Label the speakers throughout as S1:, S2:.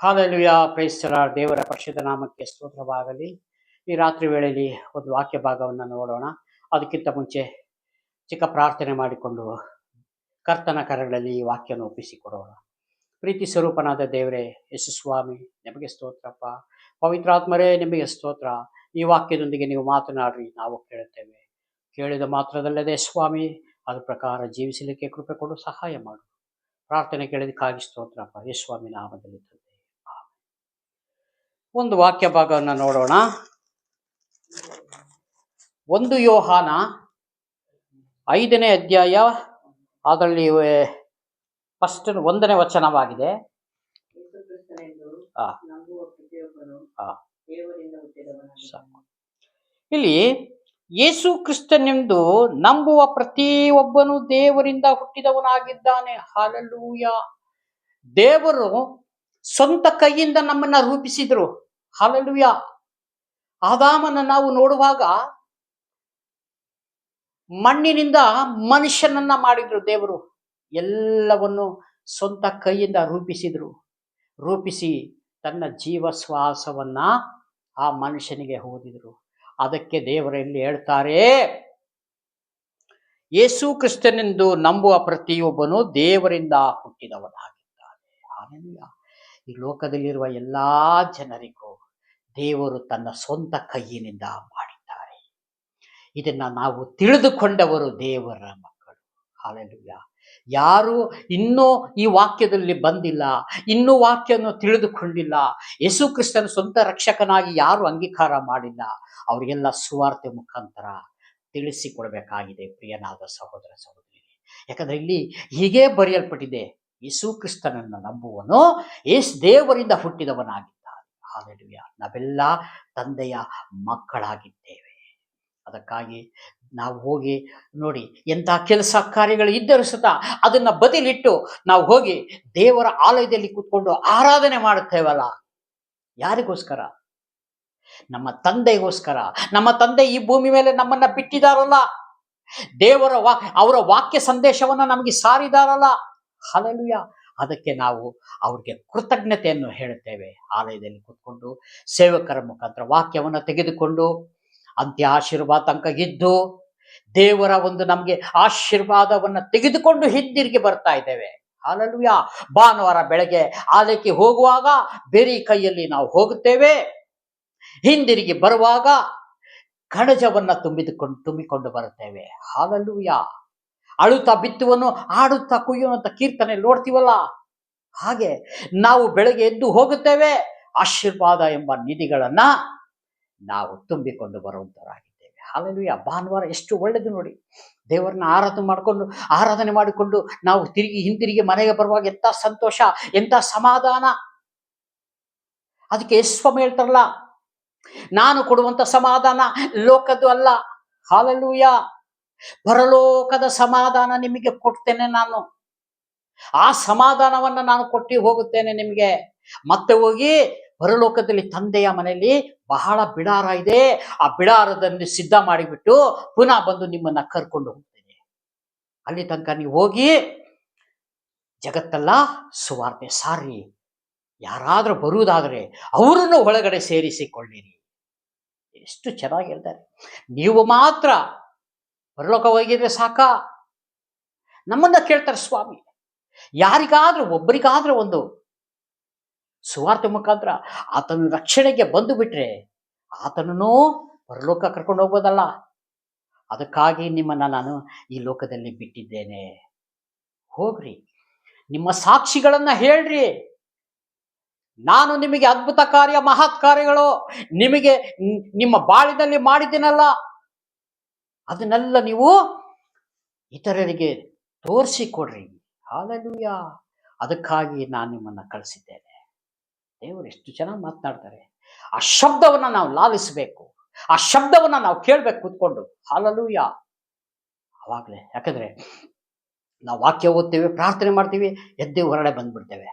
S1: Hallelujah, price the lord. ದೇವರ ಪರಿಶುದ್ಧ ನಾಮಕ್ಕೆ ಸ್ತೋತ್ರವಾಗಲಿ. ಈ ರಾತ್ರಿ ವೇಳೆಯಲ್ಲಿ ಒಂದು ವಾಕ್ಯ ಭಾಗವನ್ನು ನೋಡೋಣ. ಅದಕ್ಕಿಂತ ಮುಂಚೆ ಚಿಕ್ಕ ಪ್ರಾರ್ಥನೆ ಮಾಡಿಕೊಂಡು ಕರ್ತನ ಕರಗಳಲ್ಲಿ ಈ ವಾಕ್ಯವನ್ನು ಒಪ್ಪಿಸಿಕೊಡೋಣ. ಪ್ರೀತಿ ಸ್ವರೂಪನಾದ ದೇವರೇ, ಯೇಸು ಸ್ವಾಮಿ, ನಿಮಗೆ ಸ್ತೋತ್ರಪ್ಪ. ಪವಿತ್ರಾತ್ಮರೇ, ನಿಮಗೆ ಸ್ತೋತ್ರ. ಈ ವಾಕ್ಯದೊಂದಿಗೆ ನೀವು ಮಾತನಾಡ್ರಿ, ನಾವು ಕೇಳುತ್ತೇವೆ. ಕೇಳಿದ ಮಾತ್ರದಲ್ಲದೆ ಸ್ವಾಮಿ, ಅದ್ರ ಪ್ರಕಾರ ಜೀವಿಸಲಿಕ್ಕೆ ಕೃಪೆ ಕೊಡು, ಸಹಾಯ ಮಾಡು. ಪ್ರಾರ್ಥನೆ ಕೇಳಿದಕ್ಕಾಗಿ ಸ್ತೋತ್ರಪ್ಪ, ಯೇಸು ಸ್ವಾಮಿ ನಾಮದಲ್ಲಿ ತಂದೆ. ಒಂದು ವಾಕ್ಯ ಭಾಗವನ್ನು ನೋಡೋಣ. 1 ಯೋಹಾನ 5ನೇ ಅಧ್ಯಾಯ, ಅದರಲ್ಲಿ ಫಸ್ಟ್ 1ನೇ ವಚನವಾಗಿದೆ. ಇಲ್ಲಿ ಯೇಸು ಕ್ರಿಸ್ತನೆಂದು ನಂಬುವ ಪ್ರತಿಯೊಬ್ಬನು ದೇವರಿಂದ ಹುಟ್ಟಿದವನಾಗಿದ್ದಾನೆ. ಹಾಲೆಲೂಯಾ. ದೇವರು ಸ್ವಂತ ಕೈಯಿಂದ ನಮ್ಮನ್ನ ರೂಪಿಸಿದ್ರು. ಹಾಲೆಲೂಯಾ. ಆದಾಮನ ನಾವು ನೋಡುವಾಗ ಮಣ್ಣಿನಿಂದ ಮನುಷ್ಯನನ್ನ ಮಾಡಿದ್ರು. ದೇವರು ಎಲ್ಲವನ್ನು ಸ್ವಂತ ಕೈಯಿಂದ ರೂಪಿಸಿ ತನ್ನ ಜೀವ ಶ್ವಾಸವನ್ನ ಆ ಮನುಷ್ಯನಿಗೆ ಓದಿದ್ರು. ಅದಕ್ಕೆ ದೇವರಲ್ಲಿ ಹೇಳ್ತಾರೆ, ಯೇಸು ಕ್ರಿಸ್ತನೆಂದು ನಂಬುವ ಪ್ರತಿಯೊಬ್ಬನು ದೇವರಿಂದ ಹುಟ್ಟಿದವನಾಗಿದ್ದಾನೆ. ಹಾಲೆಲೂಯಾ. ಈ ಲೋಕದಲ್ಲಿರುವ ಎಲ್ಲಾ ಜನರಿಗೂ ದೇವರು ತನ್ನ ಸ್ವಂತ ಕೈಯಿನಿಂದ ಮಾಡಿದ್ದಾರೆ. ಇದನ್ನ ನಾವು ತಿಳಿದುಕೊಂಡವರು ದೇವರ ಮಕ್ಕಳು. ಹಾಲೆಲೂಯಾ. ಯಾರು ಇನ್ನೂ ಈ ವಾಕ್ಯದಲ್ಲಿ ಬಂದಿಲ್ಲ, ಇನ್ನೂ ವಾಕ್ಯವನ್ನು ತಿಳಿದುಕೊಂಡಿಲ್ಲ, ಯೇಸು ಕ್ರಿಸ್ತನ ಸ್ವಂತ ರಕ್ಷಕನಾಗಿ ಯಾರು ಅಂಗೀಕಾರ ಮಾಡಿಲ್ಲ, ಅವರಿಗೆಲ್ಲ ಸುವಾರ್ತೆ ಮುಖಾಂತರ ತಿಳಿಸಿಕೊಡಬೇಕಾಗಿದೆ ಪ್ರಿಯನಾದ ಸಹೋದರ ಸಹೋದರಿ. ಯಾಕಂದ್ರೆ ಇಲ್ಲಿ ಹೀಗೆ ಬರೆಯಲ್ಪಟ್ಟಿದೆ, ಯೇಸು ಕ್ರಿಸ್ತನನ್ನು ನಂಬುವನು ದೇವರಿಂದ ಹುಟ್ಟಿದವನಾಗಿದ್ದಾನೆ. ಹಾಲೆಲೂಯಾ. ನಾವೆಲ್ಲ ತಂದೆಯ ಮಕ್ಕಳಾಗಿದ್ದೇವೆ. ಅದಕ್ಕಾಗಿ ನಾವು ಹೋಗಿ ನೋಡಿ, ಎಂಥ ಕೆಲಸ ಕಾರ್ಯಗಳು ಇದ್ದರೂ ಸಹ ಅದನ್ನ ಬದಿಲಿಟ್ಟು ನಾವು ಹೋಗಿ ದೇವರ ಆಲಯದಲ್ಲಿ ಕೂತ್ಕೊಂಡು ಆರಾಧನೆ ಮಾಡುತ್ತೇವಲ್ಲ. ಯಾರಿಗೋಸ್ಕರ? ನಮ್ಮ ತಂದೆಗೋಸ್ಕರ. ನಮ್ಮ ತಂದೆ ಈ ಭೂಮಿ ಮೇಲೆ ನಮ್ಮನ್ನ ಬಿಟ್ಟಿದಾರಲ್ಲ, ಅವರ ವಾಕ್ಯ ಸಂದೇಶವನ್ನ ನಮಗೆ ಸಾರಿದಾರಲ್ಲ. ಹಾಲೆಲೂಯಾ. ಅದಕ್ಕೆ ನಾವು ಅವ್ರಿಗೆ ಕೃತಜ್ಞತೆಯನ್ನು ಹೇಳುತ್ತೇವೆ. ಆಲಯದಲ್ಲಿ ಕೂತ್ಕೊಂಡು ಸೇವಕರ ಮುಖಾಂತರ ವಾಕ್ಯವನ್ನು ತೆಗೆದುಕೊಂಡು ಅಂತ್ಯ ಆಶೀರ್ವಾದ ತನಕ ಇದ್ದು ದೇವರ ಒಂದು ನಮಗೆ ಆಶೀರ್ವಾದವನ್ನ ತೆಗೆದುಕೊಂಡು ಹಿಂದಿರುಗಿ ಬರ್ತಾ ಇದ್ದೇವೆ. ಹಾಲೆಲೂಯಾ. ಭಾನುವಾರ ಬೆಳಗ್ಗೆ ಆಲಯಕ್ಕೆ ಹೋಗುವಾಗ ಬೇರೆ ಕೈಯಲ್ಲಿ ನಾವು ಹೋಗುತ್ತೇವೆ. ಹಿಂದಿರುಗಿ ಬರುವಾಗ ಕಣಜವನ್ನ ತುಂಬಿಕೊಂಡು ಬರುತ್ತೇವೆ. ಹಾಲೆಲೂಯಾ. ಅಳುತ್ತಾ ಬಿತ್ತುವನ್ನು ಆಡುತ್ತಾ ಕುಯ್ಯುವಂತ ಕೀರ್ತನೆ ನೋಡ್ತೀವಲ್ಲ, ಹಾಗೆ ನಾವು ಬೆಳಗ್ಗೆ ಎದ್ದು ಹೋಗುತ್ತೇವೆ. ಆಶೀರ್ವಾದ ಎಂಬ ನಿಧಿಗಳನ್ನ ನಾವು ತುಂಬಿಕೊಂಡು ಬರುವಂತರಾಗಿದ್ದೇವೆ. ಹಾಲೆಲೂಯಾ. ಭಾನುವಾರ ಎಷ್ಟು ಒಳ್ಳೆಯದು ನೋಡಿ. ದೇವರನ್ನ ಆರಾಧನೆ ಮಾಡಿಕೊಂಡು ನಾವು ಹಿಂದಿರುಗಿ ಮನೆಗೆ ಬರುವಾಗ ಎಂತ ಸಂತೋಷ, ಎಂತ ಸಮಾಧಾನ. ಅದಕ್ಕೆ ಯೇಸು ಹೇಳ್ತಾರಲ್ಲ, ನಾನು ಕೊಡುವಂತ ಸಮಾಧಾನ ಲೋಕದ್ದು ಅಲ್ಲ. ಹಾಲೆಲೂಯಾ. ಪರಲೋಕದ ಸಮಾಧಾನ ನಿಮಗೆ ಕೊಡ್ತೇನೆ ನಾನು. ಆ ಸಮಾಧಾನವನ್ನ ನಾನು ಕೊಟ್ಟು ಹೋಗುತ್ತೇನೆ ನಿಮಗೆ. ಮತ್ತೆ ಹೋಗಿ ಪರಲೋಕದಲ್ಲಿ ತಂದೆಯ ಮನೆಯಲ್ಲಿ ಬಹಳ ಬಿಡಾರ ಇದೆ, ಆ ಬಿಡಾರದಲ್ಲಿ ಸಿದ್ಧ ಮಾಡಿಬಿಟ್ಟು ಪುನಃ ಬಂದು ನಿಮ್ಮನ್ನ ಕರ್ಕೊಂಡು ಹೋಗ್ತೇನೆ. ಅಲ್ಲಿ ತನಕ ನೀವು ಹೋಗಿ ಜಗತ್ತೆಲ್ಲ ಸುವಾರ್ತೆ ಸಾರಿ. ಯಾರಾದ್ರೂ ಬರುವುದಾದರೆ ಅವರನ್ನು ಒಳಗಡೆ ಸೇರಿಸಿಕೊಳ್ಳಿರಿ. ಎಷ್ಟು ಚೆನ್ನಾಗಿ ಹೇಳ್ತಾರೆ. ನೀವು ಮಾತ್ರ ಪರಲೋಕ ಹೋಗಿದ್ರೆ ಸಾಕ? ನಮ್ಮನ್ನ ಕೇಳ್ತಾರೆ ಸ್ವಾಮಿ. ಯಾರಿಗಾದ್ರೂ ಒಬ್ಬರಿಗಾದ್ರೂ ಒಂದು ಸುವಾರ್ತೆ ಮುಖಾಂತರ ಆತನ ರಕ್ಷಣೆಗೆ ಬಂದು ಬಿಟ್ರೆ ಆತನನ್ನು ಪರಲೋಕ ಕರ್ಕೊಂಡು ಹೋಗ್ಬೋದಲ್ಲ. ಅದಕ್ಕಾಗಿ ನಿಮ್ಮನ್ನ ನಾನು ಈ ಲೋಕದಲ್ಲಿ ಬಿಟ್ಟಿದ್ದೇನೆ. ಹೋಗ್ರಿ, ನಿಮ್ಮ ಸಾಕ್ಷಿಗಳನ್ನ ಹೇಳ್ರಿ. ನಾನು ನಿಮಗೆ ಅದ್ಭುತ ಕಾರ್ಯ, ಮಹತ್ ಕಾರ್ಯಗಳು ನಿಮಗೆ ನಿಮ್ಮ ಬಾಳಿನಲ್ಲಿ ಮಾಡಿದ್ದೀನಲ್ಲ, ಅದನ್ನೆಲ್ಲ ನೀವು ಇತರರಿಗೆ ತೋರಿಸಿಕೊಡ್ರಿ. ಹಾಲೆಲೂಯಾ. ಅದಕ್ಕಾಗಿ ನಾನು ನಿಮ್ಮನ್ನ ಕಳಿಸಿದ್ದೇನೆ. ದೇವರು ಎಷ್ಟು ಚೆನ್ನಾಗಿ ಮಾತನಾಡ್ತಾರೆ. ಆ ಶಬ್ದವನ್ನ ನಾವು ಲಾಲಿಸಬೇಕು, ಆ ಶಬ್ದವನ್ನ ನಾವು ಕೇಳ್ಬೇಕು ಕೂತ್ಕೊಂಡು. ಹಾಲೆಲೂಯಾ. ಅವಾಗಲೇ, ಯಾಕಂದ್ರೆ ನಾವು ವಾಕ್ಯ ಓದ್ತೇವೆ, ಪ್ರಾರ್ಥನೆ ಮಾಡ್ತೀವಿ, ಎದ್ದು ಹೊರಗಡೆ ಬಂದ್ಬಿಡ್ತೇವೆ.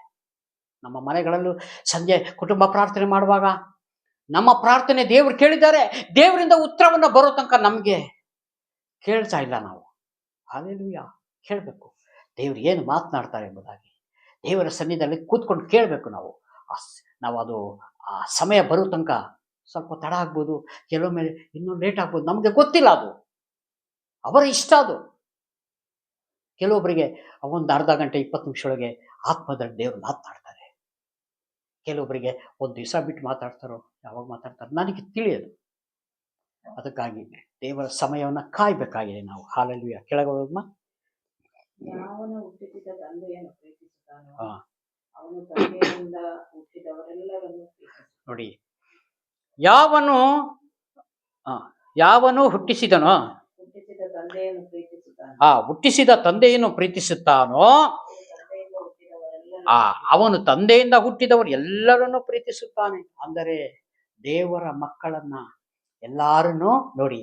S1: ನಮ್ಮ ಮನೆಗಳಲ್ಲೂ ಸಂಜೆ ಕುಟುಂಬ ಪ್ರಾರ್ಥನೆ ಮಾಡುವಾಗ ನಮ್ಮ ಪ್ರಾರ್ಥನೆ ದೇವರು ಕೇಳಿದ್ದಾರೆ, ದೇವರಿಂದ ಉತ್ತರವನ್ನ ಬರೋ ತನಕ ನಮ್ಗೆ ಕೇಳ್ತಾ ಇಲ್ಲ. ನಾವು ಹಾಲೆಲೂಯಾ ಕೇಳಬೇಕು. ದೇವರು ಏನು ಮಾತನಾಡ್ತಾರೆ ಎಂಬುದಾಗಿ ದೇವರ ಸನ್ನಿಧಿಯಲ್ಲಿ ಕೂತ್ಕೊಂಡು ಕೇಳಬೇಕು ನಾವು. ನಾವು ಅದು ಆ ಸಮಯ ಬರೋ ತನಕ ಸ್ವಲ್ಪ ತಡ ಆಗ್ಬೋದು, ಕೆಲವೊಮ್ಮೆ ಇನ್ನೂ ಲೇಟ್ ಆಗ್ಬೋದು, ನಮಗೆ ಗೊತ್ತಿಲ್ಲ. ಅದು ಅವರ ಇಷ್ಟ. ಅದು ಕೆಲವೊಬ್ಬರಿಗೆ ಒಂದು ಅರ್ಧ ಗಂಟೆ 20 ನಿಮಿಷ ಒಳಗೆ ಆತ್ಮದಲ್ಲಿ ದೇವರು ಮಾತನಾಡ್ತಾರೆ. ಕೆಲವೊಬ್ಬರಿಗೆ ಒಂದು ದಿವಸ ಬಿಟ್ಟು ಮಾತಾಡ್ತಾರೋ, ಯಾವಾಗ ಮಾತಾಡ್ತಾರೋ ನನಗೆ ತಿಳಿಯೋದು. ಅದಕ್ಕಾಗಿ ದೇವರ ಸಮಯವನ್ನು ಕಾಯಬೇಕಾಗಿದೆ ನಾವು. ಹಾಲೆಲೂಯಾ. ಕೆಳಗೋದಮ್ಮ.
S2: ಯಾವನು ಹುಟ್ಟಿಸಿದ ತಂದೆಯನ್ನು ಪ್ರೀತಿಸುತ್ತಾನೋ
S1: ಹಾ
S2: ಅವನು ತಂದೆಯಿಂದ ಹುಟ್ಟಿದವರೆಲ್ಲರನ್ನು ಪ್ರೀತಿಸುತ್ತಾನೆ.
S1: ನೋಡಿ, ಯಾವನು ಹುಟ್ಟಿಸಿದನೋ
S2: ಹುಟ್ಟಿಸಿದ ತಂದೆಯನ್ನು ಪ್ರೀತಿಸುತ್ತಾನೆ.
S1: ಹುಟ್ಟಿಸಿದ ತಂದೆಯನ್ನು ಪ್ರೀತಿಸುತ್ತಾನೋ
S2: ತಂದೆಯಿಂದ ಹುಟ್ಟಿದವರೆಲ್ಲರನ್ನು
S1: ಅವನು ತಂದೆಯಿಂದ ಹುಟ್ಟಿದವರು ಎಲ್ಲರನ್ನು ಪ್ರೀತಿಸುತ್ತಾನೆ. ಅಂದರೆ ದೇವರ ಮಕ್ಕಳನ್ನ ಎಲ್ಲಾರನ್ನು ನೋಡಿ,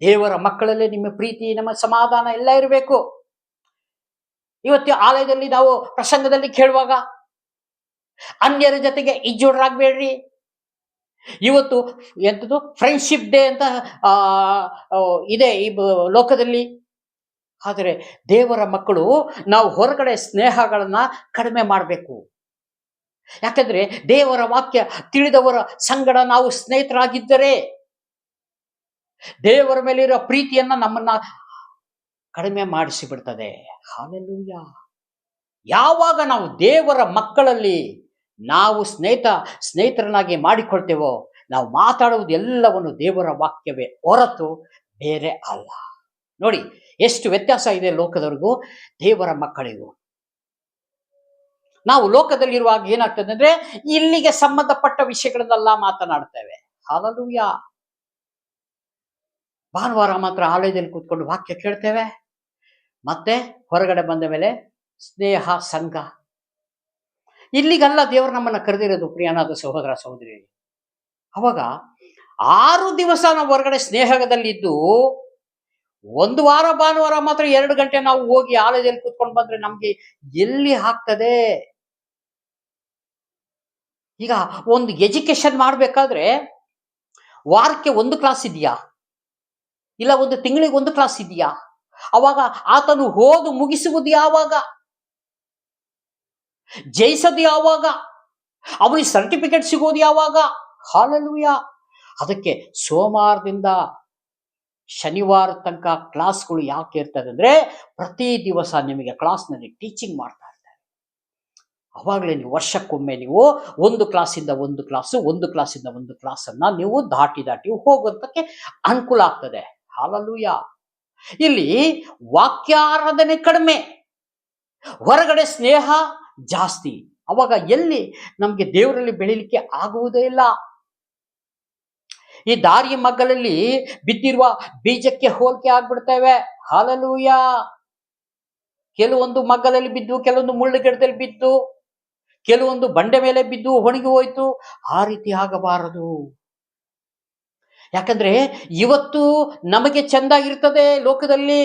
S1: ದೇವರ ಮಕ್ಕಳಲ್ಲೇ ನಿಮ್ಮ ಪ್ರೀತಿ, ನಮ್ಮ ಸಮಾಧಾನ ಎಲ್ಲ ಇರಬೇಕು. ಇವತ್ತು ಆಲಯದಲ್ಲಿ ನಾವು ಪ್ರಸಂಗದಲ್ಲಿ ಕೇಳುವಾಗ ಅನ್ಯರ ಜೊತೆಗೆ ಇಜ್ಜೋಡರಾಗಬೇಡ್ರಿ. ಇವತ್ತು ಎಂಥದ್ದು ಫ್ರೆಂಡ್ಶಿಪ್ ಡೇ ಅಂತ ಇದೆ ಈ ಲೋಕದಲ್ಲಿ. ಆದರೆ ದೇವರ ಮಕ್ಕಳು ನಾವು ಹೊರಗಡೆ ಸ್ನೇಹಗಳನ್ನ ಕಡಿಮೆ ಮಾಡಬೇಕು. ಯಾಕಂದ್ರೆ ದೇವರ ವಾಕ್ಯ ತಿಳಿದವರ ಸಂಗಡ ನಾವು ಸ್ನೇಹಿತರಾಗಿದ್ದರೆ ದೇವರ ಮೇಲಿರೋ ಪ್ರೀತಿಯನ್ನ ನಮ್ಮನ್ನ ಕಡಿಮೆ ಮಾಡಿಸಿ ಬಿಡ್ತದೆ. ಹಾಲೆಲೂಯಾ. ಯಾವಾಗ ನಾವು ದೇವರ ಮಕ್ಕಳಲ್ಲಿ ನಾವು ಸ್ನೇಹಿತರನ್ನಾಗಿ ಮಾಡಿಕೊಳ್ತೇವೋ, ನಾವು ಮಾತಾಡುವುದು ಎಲ್ಲವನ್ನು ದೇವರ ವಾಕ್ಯವೇ ಹೊರತು ಬೇರೆ ಅಲ್ಲ. ನೋಡಿ ಎಷ್ಟು ವ್ಯತ್ಯಾಸ ಇದೆ ಲೋಕದವರಿಗೂ ದೇವರ ಮಕ್ಕಳಿಗೂ. ನಾವು ಲೋಕದಲ್ಲಿರುವಾಗ ಏನಾಗ್ತದೆ ಅಂದ್ರೆ ಇಲ್ಲಿಗೆ ಸಂಬಂಧಪಟ್ಟ ವಿಷಯಗಳನ್ನೆಲ್ಲ ಮಾತನಾಡ್ತೇವೆ. ಹಾಲೆಲೂಯಾ. ಭಾನುವಾರ ಮಾತ್ರ ಆಲಯದಲ್ಲಿ ಕೂತ್ಕೊಂಡು ವಾಕ್ಯ ಕೇಳ್ತೇವೆ, ಮತ್ತೆ ಹೊರಗಡೆ ಬಂದ ಮೇಲೆ ಸ್ನೇಹ ಸಂಘ. ಇಲ್ಲಿಗಲ್ಲ ದೇವರು ನಮ್ಮನ್ನ ಕರೆದಿರೋದು ಪ್ರಿಯನಾದ ಸಹೋದರ ಸಹೋದರಿ. ಅವಾಗ 6 ದಿವಸ ನಾವು ಹೊರಗಡೆ ಸ್ನೇಹದಲ್ಲಿದ್ದು, ಒಂದು ವಾರ ಭಾನುವಾರ ಮಾತ್ರ 2 ಗಂಟೆ ನಾವು ಹೋಗಿ ಆಲಯದಲ್ಲಿ ಕೂತ್ಕೊಂಡು ಬಂದ್ರೆ ನಮ್ಗೆ ಎಲ್ಲಿ ಆಗ್ತದೆ? ಈಗ ಒಂದು ಎಜುಕೇಶನ್ ಮಾಡ್ಬೇಕಾದ್ರೆ ವಾರಕ್ಕೆ 1 ಕ್ಲಾಸ್ ಇದೆಯಾ, ಇಲ್ಲ ಒಂದು ತಿಂಗಳಿಗೆ 1 ಕ್ಲಾಸ್ ಇದೆಯಾ? ಅವಾಗ ಆತನು ಓದು ಮುಗಿಸುವುದು ಯಾವಾಗ? ಜಯಿಸೋದು ಯಾವಾಗ? ಅವನಿಗೆ ಸರ್ಟಿಫಿಕೇಟ್ ಸಿಗೋದು ಯಾವಾಗ? ಹಾಲೆಲೂಯಾ. ಅದಕ್ಕೆ ಸೋಮವಾರದಿಂದ ಶನಿವಾರ ತನಕ ಕ್ಲಾಸ್ಗಳು ಯಾಕೆ ಇರ್ತದೆ ಅಂದ್ರೆ, ಪ್ರತಿ ದಿವಸ ನಿಮಗೆ ಕ್ಲಾಸ್ನಲ್ಲಿ ಟೀಚಿಂಗ್ ಮಾಡ್ತಾ ಇರ್ತಾರೆ. ಅವಾಗಲೇ ನೀವು ವರ್ಷಕ್ಕೊಮ್ಮೆ ನೀವು ಒಂದು ಕ್ಲಾಸಿಂದ ಒಂದು ಕ್ಲಾಸನ್ನ ನೀವು ದಾಟಿ ಹೋಗುವಂತಕ್ಕೆ ಅನುಕೂಲ ಆಗ್ತದೆ. ಹಾಲೆಲೂಯಾ. ಇಲ್ಲಿ ವಾಕ್ಯಾರಾಧನೆ ಕಡಿಮೆ, ಹೊರಗಡೆ ಸ್ನೇಹ ಜಾಸ್ತಿ. ಅವಾಗ ಎಲ್ಲಿ ನಮ್ಗೆ ದೇವರಲ್ಲಿ ಬೆಳಿಲಿಕ್ಕೆ ಆಗುವುದೇ ಇಲ್ಲ. ಈ ದಾರಿಯ ಮಗ್ಗಲಲ್ಲಿ ಬಿದ್ದಿರುವ ಬೀಜಕ್ಕೆ ಹೋಲಿಕೆ ಆಗ್ಬಿಡ್ತೇವೆ. ಹಾಲೆಲೂಯಾ. ಕೆಲವೊಂದು ಮಗ್ಗಲಲ್ಲಿ ಬಿದ್ದು, ಕೆಲವೊಂದು ಮುಳ್ಳು ಗಿಡದಲ್ಲಿ ಬಿದ್ದು, ಕೆಲವೊಂದು ಬಂಡೆ ಮೇಲೆ ಬಿದ್ದು ಒಣಗಿ ಹೋಯ್ತು. ಆ ರೀತಿ ಆಗಬಾರದು. ಯಾಕಂದ್ರೆ ಇವತ್ತು ನಮಗೆ ಚೆಂದಾಗಿರ್ತದೆ ಲೋಕದಲ್ಲಿ,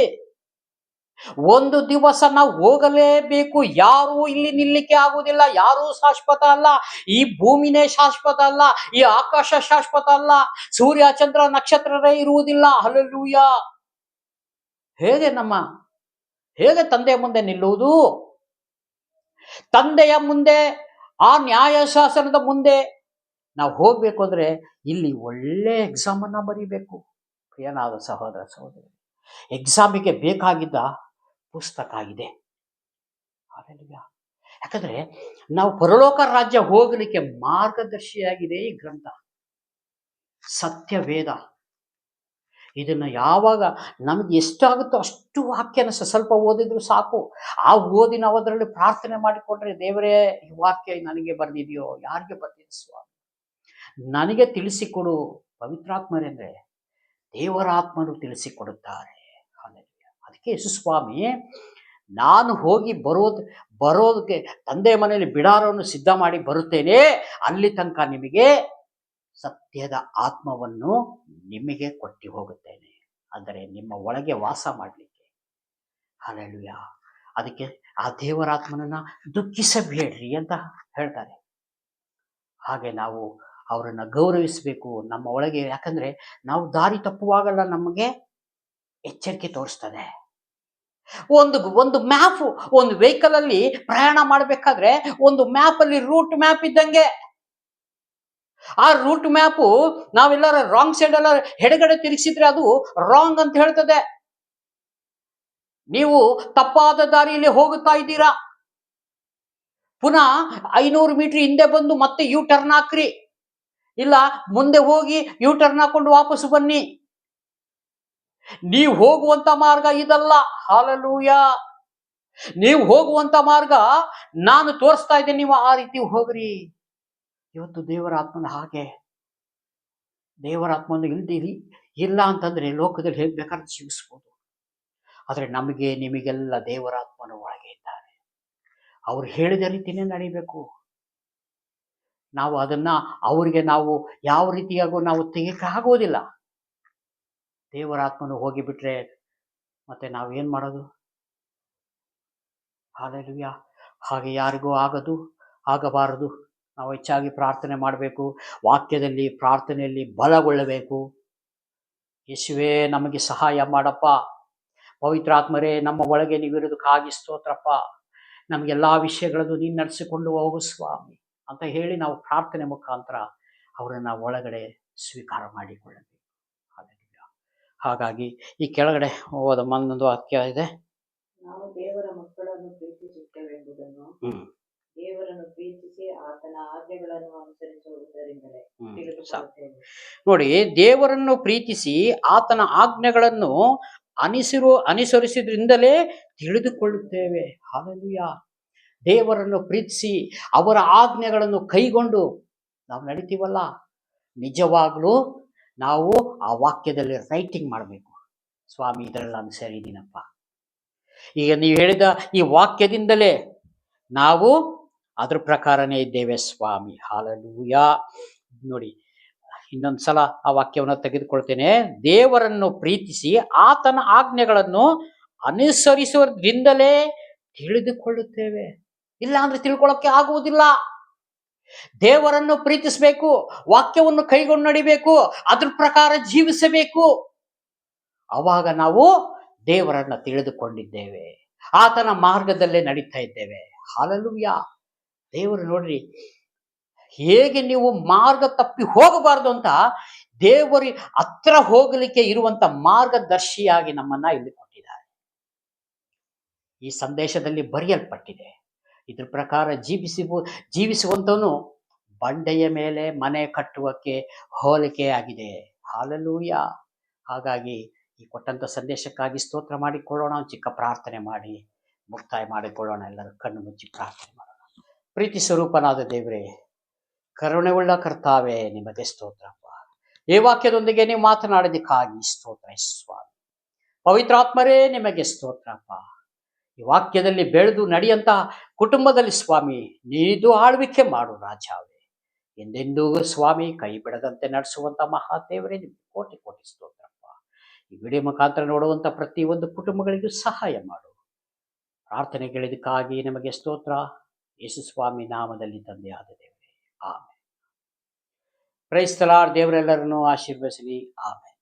S1: ಒಂದು ದಿವಸ ನಾವು ಹೋಗಲೇಬೇಕು. ಯಾರು ಇಲ್ಲಿ ನಿಲ್ಲಿಕ್ಕೆ ಆಗುವುದಿಲ್ಲ. ಯಾರೂ ಶಾಶ್ವತ ಅಲ್ಲ. ಈ ಭೂಮಿನೇ ಶಾಶ್ವತ ಅಲ್ಲ. ಈ ಆಕಾಶ ಶಾಶ್ವತ ಅಲ್ಲ. ಸೂರ್ಯ ಚಂದ್ರ ನಕ್ಷತ್ರರೇ ಇರುವುದಿಲ್ಲ. ಹಲ್ಲೆಲೂಯಾ. ಹೇಗೆ ತಂದೆಯ ಮುಂದೆ ನಿಲ್ಲುವುದು? ತಂದೆಯ ಮುಂದೆ, ಆ ನ್ಯಾಯಶಾಸನದ ಮುಂದೆ ನಾವು ಹೋಗ್ಬೇಕು ಅಂದ್ರೆ ಇಲ್ಲಿ ಒಳ್ಳೆ ಎಕ್ಸಾಮ್ ಅನ್ನ ಬರೀಬೇಕು. ಪ್ರಿಯನಾದ ಸಹೋದರ ಸಹೋದರಿ, ಎಕ್ಸಾಮಿಗೆ ಬೇಕಾಗಿದ್ದ ಪುಸ್ತಕ ಇದೆ. ಯಾಕಂದ್ರೆ ನಾವು ಪರಲೋಕ ರಾಜ್ಯ ಹೋಗಲಿಕ್ಕೆ ಮಾರ್ಗದರ್ಶಿಯಾಗಿದೆ ಈ ಗ್ರಂಥ, ಸತ್ಯವೇದ. ಇದನ್ನ ಯಾವಾಗ ನಮ್ಗೆ ಎಷ್ಟಾಗುತ್ತೋ ಅಷ್ಟು ವಾಕ್ಯನ ಸ್ವಲ್ಪ ಓದಿದ್ರು ಸಾಕು. ಆ ಓದಿ ನಾವು ಅದರಲ್ಲಿ ಪ್ರಾರ್ಥನೆ ಮಾಡಿಕೊಂಡ್ರೆ, ದೇವರೇ ಈ ವಾಕ್ಯ ನನಗೆ ಬರ್ದಿದೆಯೋ, ಯಾರಿಗೆ ಬರ್ದಿದೆ ಸ್ವಾಮಿ, ನನಗೆ ತಿಳಿಸಿಕೊಡು. ಪವಿತ್ರಾತ್ಮರೆಂದ್ರೆ ದೇವರ ಆತ್ಮನು ತಿಳಿಸಿಕೊಡುತ್ತಾರೆ. ಅದಕ್ಕೆ ಯೇಸು ಸ್ವಾಮಿ, ನಾನು ಹೋಗಿ ಬರೋದಕ್ಕೆ ತಂದೆ ಮನೆಯಲ್ಲಿ ಬಿಡಾರವನ್ನು ಸಿದ್ಧ ಮಾಡಿ ಬರುತ್ತೇನೆ, ಅಲ್ಲಿ ತನಕ ನಿಮಗೆ ಸತ್ಯದ ಆತ್ಮವನ್ನು ನಿಮಗೆ ಕೊಟ್ಟು ಹೋಗುತ್ತೇನೆ, ಅಂದರೆ ನಿಮ್ಮ ಒಳಗೆ ವಾಸ ಮಾಡಲಿಕ್ಕೆ. ಹಲ್ಲೆಲೂಯಾ. ಅದಕ್ಕೆ ಆ ದೇವರ ಆತ್ಮನನ್ನ ದುಃಖಿಸಬೇಡ್ರಿ ಅಂತ ಹೇಳ್ತಾರೆ. ಹಾಗೆ ನಾವು ಅವರನ್ನ ಗೌರವಿಸಬೇಕು ನಮ್ಮ ಒಳಗೆ. ಯಾಕಂದ್ರೆ ನಾವು ದಾರಿ ತಪ್ಪುವಾಗಲ್ಲ ನಮಗೆ ಎಚ್ಚರಿಕೆ ತೋರಿಸ್ತದೆ. ಒಂದು ಒಂದು ಮ್ಯಾಪ್, ಒಂದು ವೆಹಿಕಲ್ ಅಲ್ಲಿ ಪ್ರಯಾಣ ಮಾಡಬೇಕಾದ್ರೆ ಒಂದು ಮ್ಯಾಪ್ ಅಲ್ಲಿ ರೂಟ್ ಮ್ಯಾಪ್ ಇದ್ದಂಗೆ. ಆ ರೂಟ್ ಮ್ಯಾಪು ನಾವೆಲ್ಲರ ರಾಂಗ್ ಸೈಡ್ ಎಲ್ಲ ಎಡಗಡೆ ತಿರುಗಿಸಿದ್ರೆ ಅದು ರಾಂಗ್ ಅಂತ ಹೇಳ್ತದೆ. ನೀವು ತಪ್ಪಾದ ದಾರಿಯಲ್ಲಿ ಹೋಗುತ್ತಾ ಇದ್ದೀರಾ, ಪುನಃ 500 ಮೀಟರ್ ಹಿಂದೆ ಬಂದು ಮತ್ತೆ ಯು ಟರ್ನ್ ಹಾಕ್ರಿ, ಇಲ್ಲ ಮುಂದೆ ಹೋಗಿ ಯು ಟರ್ನ್ ಹಾಕೊಂಡು ವಾಪಸ್ ಬನ್ನಿ. ನೀವು ಹೋಗುವಂತ ಮಾರ್ಗ ಇದಲ್ಲ. ಹಾಲೆಲೂಯಾ. ನೀವು ಹೋಗುವಂತ ಮಾರ್ಗ ನಾನು ತೋರಿಸ್ತಾ ಇದ್ದೇನೆ, ನೀವು ಆ ರೀತಿ ಹೋಗ್ರಿ. ಇವತ್ತು ದೇವರ ಆತ್ಮನ ಹಾಗೆ, ದೇವರ ಆತ್ಮನ ಇಲ್ದಿರಿ ಇಲ್ಲ ಅಂತಂದ್ರೆ ಲೋಕದಲ್ಲಿ ಹೇಗೆ ಬೇಕಾದ್ರೆ ಜೀವಿಸ್ಬೋದು. ಆದ್ರೆ ನಮಗೆ ನಿಮಗೆಲ್ಲ ದೇವರ ಆತ್ಮನ ಒಳಗೆ ಇದ್ದಾರೆ. ಅವ್ರು ಹೇಳಿದ ರೀತಿನೇ ನಡಿಬೇಕು. ನಾವು ಅದನ್ನ ಅವರಿಗೆ ನಾವು ಯಾವ ರೀತಿಯಾಗೂ ನಾವು ತೆಗಿಯಕ್ಕೆ ಆಗೋದಿಲ್ಲ. ದೇವರ ಆತ್ಮನು ಹೋಗಿಬಿಟ್ರೆ ಮತ್ತೆ ನಾವು ಏನ್ ಮಾಡೋದು? ಹಾಲೆಲೂಯಾ. ಹಾಗೆ ಯಾರಿಗೂ ಆಗಬಾರದು. ನಾವು ಹೆಚ್ಚಾಗಿ ಪ್ರಾರ್ಥನೆ ಮಾಡಬೇಕು, ವಾಕ್ಯದಲ್ಲಿ ಪ್ರಾರ್ಥನೆಯಲ್ಲಿ ಬಲಗೊಳ್ಳಬೇಕು. ಯೇಸುವೇ ನಮಗೆ ಸಹಾಯ ಮಾಡಪ್ಪ, ಪವಿತ್ರಾತ್ಮರೇ ನಮ್ಮ ಒಳಗೆ ನೀವಿರೋದಕ್ಕಾಗಿ ಸ್ತೋತ್ರಪ್ಪ, ನಮಗೆಲ್ಲಾ ವಿಷಯಗಳನ್ನು ನೀನು ನಡೆಸಿಕೊಂಡು ಹೋಗು ಸ್ವಾಮಿ ಅಂತ ಹೇಳಿ ನಾವು ಪ್ರಾರ್ಥನೆ ಮುಖಾಂತರ ಅವರನ್ನ ಒಳಗಡೆ ಸ್ವೀಕಾರ ಮಾಡಿಕೊಳ್ಳಬೇಕು. ಹಾಗಾಗಿ ಈ ಕೆಳಗಡೆ ಹೋದ ಒಂದೊಂದು ವಾಕ್ಯ ಇದೆ.
S2: ನಾವು ದೇವರ ಮಕ್ಕಳನ್ನು ಪ್ರೀತಿಸುತ್ತೇವೆಂಬುದನ್ನು ದೇವರನ್ನು ಪ್ರೀತಿಸಿ ಆತನ ಆಜ್ಞೆಗಳನ್ನು ಅನುಸರಿಸುವುದರಿಂದಲೇ ತಿಳಿದುಕೊಳ್ಳುತ್ತೇವೆ.
S1: ನೋಡಿ, ದೇವರನ್ನು ಪ್ರೀತಿಸಿ ಆತನ ಆಜ್ಞೆಗಳನ್ನು ಅನುಸರಿಸುವುದರಿಂದಲೇ ತಿಳಿದುಕೊಳ್ಳುತ್ತೇವೆ. ಹಾಲೆಲೂಯಾ. ದೇವರನ್ನು ಪ್ರೀತಿಸಿ ಅವರ ಆಜ್ಞೆಗಳನ್ನು ಕೈಗೊಂಡು ನಾವು ನಡಿತೀವಲ್ಲ, ನಿಜವಾಗ್ಲೂ ನಾವು ಆ ವಾಕ್ಯದಲ್ಲಿ ರೈಟಿಂಗ್ ಮಾಡಬೇಕು. ಸ್ವಾಮಿ ಇದರೆಲ್ಲ ನಾನು ಸರಿ ಇದ್ದೀನಪ್ಪ. ಈಗ ನೀವು ಹೇಳಿದ ಈ ವಾಕ್ಯದಿಂದಲೇ ನಾವು ಅದ್ರ ಪ್ರಕಾರನೇ ಇದ್ದೇವೆ ಸ್ವಾಮಿ. ಹಾಲೆಲೂಯಾ. ನೋಡಿ, ಇನ್ನೊಂದ್ಸಲ ಆ ವಾಕ್ಯವನ್ನು ತೆಗೆದುಕೊಳ್ತೇನೆ. ದೇವರನ್ನು ಪ್ರೀತಿಸಿ ಆತನ ಆಜ್ಞೆಗಳನ್ನು ಅನುಸರಿಸುವುದರಿಂದಲೇ ತಿಳಿದುಕೊಳ್ಳುತ್ತೇವೆ. ಇಲ್ಲ ಅಂದ್ರೆ ತಿಳ್ಕೊಳ್ಳೋಕೆ ಆಗುವುದಿಲ್ಲ. ದೇವರನ್ನು ಪ್ರೀತಿಸಬೇಕು, ವಾಕ್ಯವನ್ನು ಕೈಗೊಂಡು ನಡಿಬೇಕು, ಅದ್ರ ಪ್ರಕಾರ ಜೀವಿಸಬೇಕು. ಅವಾಗ ನಾವು ದೇವರನ್ನ ತಿಳಿದುಕೊಂಡಿದ್ದೇವೆ, ಆತನ ಮಾರ್ಗದಲ್ಲೇ ನಡೀತಾ ಇದ್ದೇವೆ. ಹಾಲೆಲೂಯಾ. ದೇವರು ನೋಡ್ರಿ ಹೇಗೆ ನೀವು ಮಾರ್ಗ ತಪ್ಪಿ ಹೋಗಬಾರ್ದು ಅಂತ ದೇವರಿ ಹತ್ರ ಹೋಗಲಿಕ್ಕೆ ಇರುವಂತ ಮಾರ್ಗದರ್ಶಿಯಾಗಿ ನಮ್ಮನ್ನ ಇಲ್ಲಿ ಕೊಟ್ಟಿದ್ದಾರೆ. ಈ ಸಂದೇಶದಲ್ಲಿ ಬರೆಯಲ್ಪಟ್ಟಿದೆ. ಇದ್ರ ಪ್ರಕಾರ ಜೀವಿಸುವಂತವನು ಬಂಡೆಯ ಮೇಲೆ ಮನೆ ಕಟ್ಟುವಕ್ಕೆ ಹೋಲಿಕೆ ಆಗಿದೆ. ಹಾಲೆಲೂಯಾ. ಹಾಗಾಗಿ ಈ ಕೊಟ್ಟಂತ ಸಂದೇಶಕ್ಕಾಗಿ ಸ್ತೋತ್ರ ಮಾಡಿಕೊಳ್ಳೋಣ. ಚಿಕ್ಕ ಪ್ರಾರ್ಥನೆ ಮಾಡಿ ಮುಕ್ತಾಯ ಮಾಡಿಕೊಳ್ಳೋಣ. ಎಲ್ಲರೂ ಕಣ್ಣು ಮುಚ್ಚಿ ಪ್ರಾರ್ಥನೆ ಮಾಡೋಣ. ಪ್ರೀತಿ ಸ್ವರೂಪನಾದ ದೇವರೇ, ಕರುಣೆಯುಳ್ಳ ಕರ್ತಾವೇ, ನಿಮಗೆ ಸ್ತೋತ್ರಪ್ಪ. ಈ ವಾಕ್ಯದೊಂದಿಗೆ ನೀವು ಮಾತನಾಡೋದಕ್ಕಾಗಿ ಸ್ತೋತ್ರ ಸ್ವಾಮಿ. ಪವಿತ್ರಾತ್ಮರೇ, ನಿಮಗೆ ಸ್ತೋತ್ರಪ್ಪ. ಈ ವಾಕ್ಯದಲ್ಲಿ ಬೆಳೆದು ನಡೆಯಂತ ಕುಟುಂಬದಲ್ಲಿ ಸ್ವಾಮಿ ನೀದು ಆಳ್ವಿಕೆ ಮಾಡು ರಾಜಾವೇ. ಎಂದೆಂದೂ ಸ್ವಾಮಿ ಕೈ ಬಿಡದಂತೆ ನಡೆಸುವಂತ ಮಹಾದೇವರೇ, ನಿಮಗೆ ಕೋಟಿ ಕೋಟಿ ಸ್ತೋತ್ರಪ್ಪ. ಈ ವಿಡಿಯೋ ಮುಖಾಂತರ ನೋಡುವಂತ ಪ್ರತಿಯೊಂದು ಕುಟುಂಬಗಳಿಗೂ ಸಹಾಯ ಮಾಡು. ಪ್ರಾರ್ಥನೆ ಕೇಳಿದಕ್ಕಾಗಿ ನಮಗೆ ಸ್ತೋತ್ರ. ಯೇಸು ಸ್ವಾಮಿ ನಾಮದಲ್ಲಿ ತಂದೆಯಾದ ದೇವರೇ, ಆಮೆನ್. Praise the Lord. ದೇವರೆಲ್ಲರನ್ನು ಆಶೀರ್ವದಿಸಲಿ. ಆಮೆನ್.